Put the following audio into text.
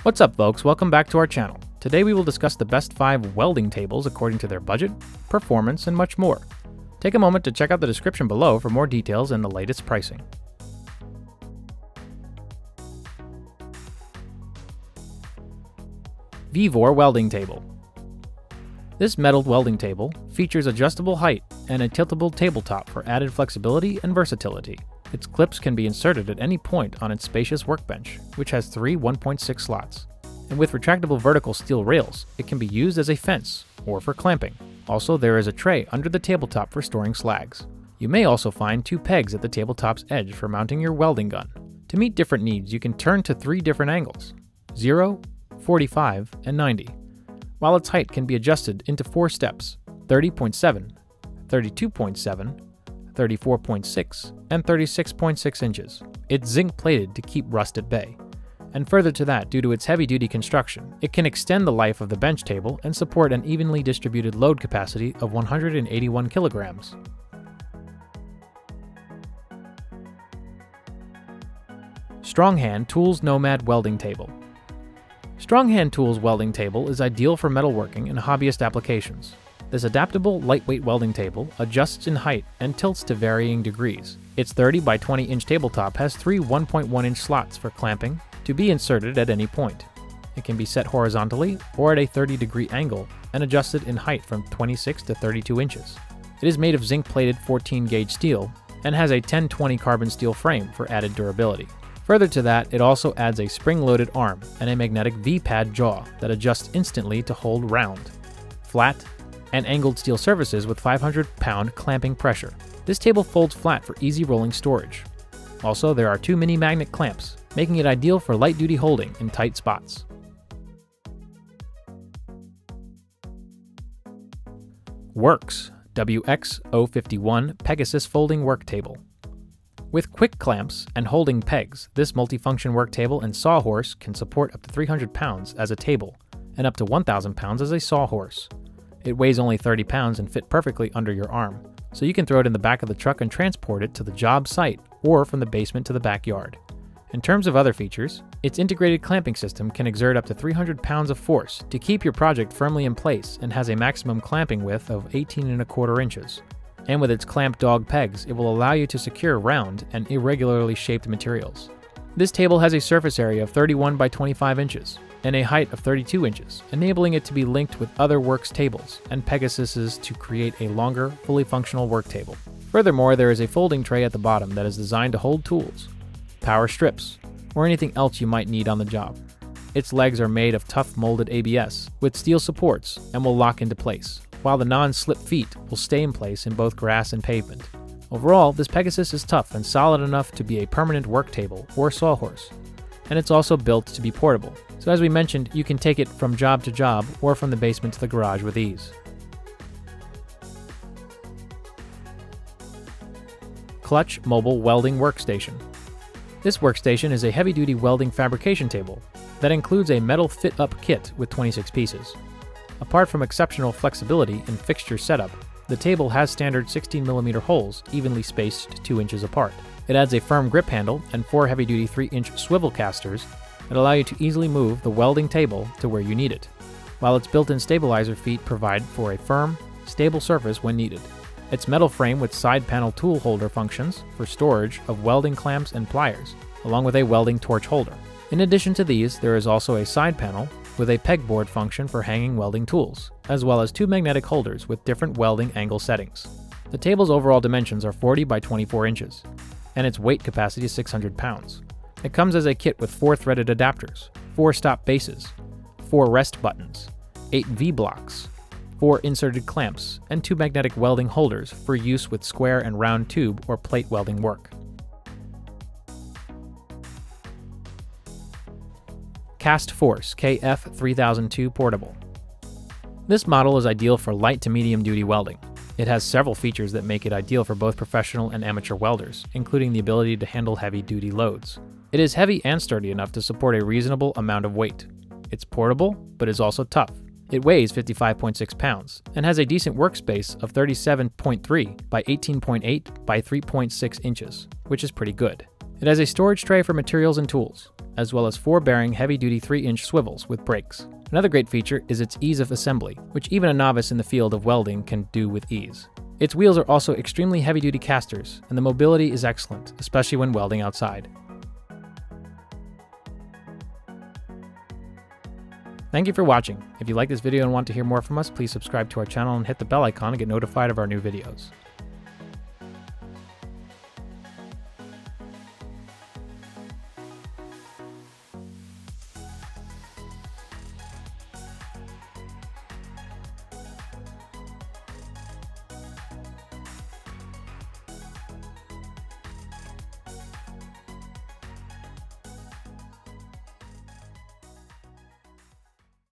What's up, folks? Welcome back to our channel. Today we will discuss the best 5 welding tables according to their budget, performance, and much more. Take a moment to check out the description below for more details and the latest pricing. VEVOR Welding Table. This metal welding table features adjustable height and a tiltable tabletop for added flexibility and versatility. Its clips can be inserted at any point on its spacious workbench, which has 3 1.6 slots. And with retractable vertical steel rails, it can be used as a fence or for clamping. Also, there is a tray under the tabletop for storing slags. You may also find 2 pegs at the tabletop's edge for mounting your welding gun. To meet different needs, you can turn to 3 different angles: 0, 45, and 90. While its height can be adjusted into 4 steps: 30.7, 32.7, 34.6, and 36.6 inches. It's zinc-plated to keep rust at bay. And further to that, due to its heavy-duty construction, it can extend the life of the bench table and support an evenly distributed load capacity of 181 kilograms. Stronghand Tools Nomad Welding Table. Stronghand Tools welding table is ideal for metalworking and hobbyist applications. This adaptable, lightweight welding table adjusts in height and tilts to varying degrees. Its 30 by 20 inch tabletop has 3 1.1 inch slots for clamping to be inserted at any point. It can be set horizontally or at a 30-degree angle and adjusted in height from 26 to 32 inches. It is made of zinc-plated 14-gauge steel and has a 1020 carbon steel frame for added durability. Further to that, it also adds a spring-loaded arm and a magnetic V-pad jaw that adjusts instantly to hold round, flat, and angled steel surfaces with 500-pound clamping pressure. This table folds flat for easy rolling storage. Also, there are 2 mini magnet clamps, making it ideal for light-duty holding in tight spots. WORX WX 051 Pegasus Folding Work Table. With quick clamps and holding pegs, this multifunction work table and sawhorse can support up to 300 pounds as a table and up to 1,000 pounds as a sawhorse. It weighs only 30 pounds and fit perfectly under your arm, so you can throw it in the back of the truck and transport it to the job site or from the basement to the backyard. In terms of other features, its integrated clamping system can exert up to 300 pounds of force to keep your project firmly in place and has a maximum clamping width of 18¼ inches. And with its clamped dog pegs, it will allow you to secure round and irregularly shaped materials. This table has a surface area of 31 by 25 inches and a height of 32 inches, enabling it to be linked with other WORX tables and Pegasuses to create a longer, fully functional work table. Furthermore, there is a folding tray at the bottom that is designed to hold tools, power strips, or anything else you might need on the job. Its legs are made of tough molded ABS with steel supports and will lock into place, while the non-slip feet will stay in place in both grass and pavement. Overall, this Pegasus is tough and solid enough to be a permanent work table or sawhorse, and it's also built to be portable. So as we mentioned, you can take it from job to job or from the basement to the garage with ease. Klutch Mobile Welding Workstation. This workstation is a heavy-duty welding fabrication table that includes a metal fit-up kit with 26 pieces. Apart from exceptional flexibility in fixture setup, the table has standard 16mm holes evenly spaced 2 inches apart. It adds a firm grip handle and 4 heavy-duty 3-inch swivel casters that allow you to easily move the welding table to where you need it, while its built-in stabilizer feet provide for a firm, stable surface when needed. Its metal frame with side panel tool holder functions for storage of welding clamps and pliers, along with a welding torch holder. In addition to these, there is also a side panel with a pegboard function for hanging welding tools, as well as 2 magnetic holders with different welding angle settings. The table's overall dimensions are 40 by 24 inches, and its weight capacity is 600 pounds. It comes as a kit with 4 threaded adapters, 4 stop bases, 4 rest buttons, 8 V-blocks, 4 inserted clamps, and 2 magnetic welding holders for use with square and round tube or plate welding work. KASTFORCE KF3002 Portable. This model is ideal for light to medium duty welding. It has several features that make it ideal for both professional and amateur welders, including the ability to handle heavy duty loads. It is heavy and sturdy enough to support a reasonable amount of weight. It's portable, but is also tough. It weighs 55.6 pounds and has a decent workspace of 37.3 by 18.8 by 3.6 inches, which is pretty good. It has a storage tray for materials and tools, as well as 4 bearing heavy-duty 3-inch swivels with brakes. Another great feature is its ease of assembly, which even a novice in the field of welding can do with ease. Its wheels are also extremely heavy-duty casters, and the mobility is excellent, especially when welding outside. Thank you for watching. If you like this video and want to hear more from us, please subscribe to our channel and hit the bell icon to get notified of our new videos.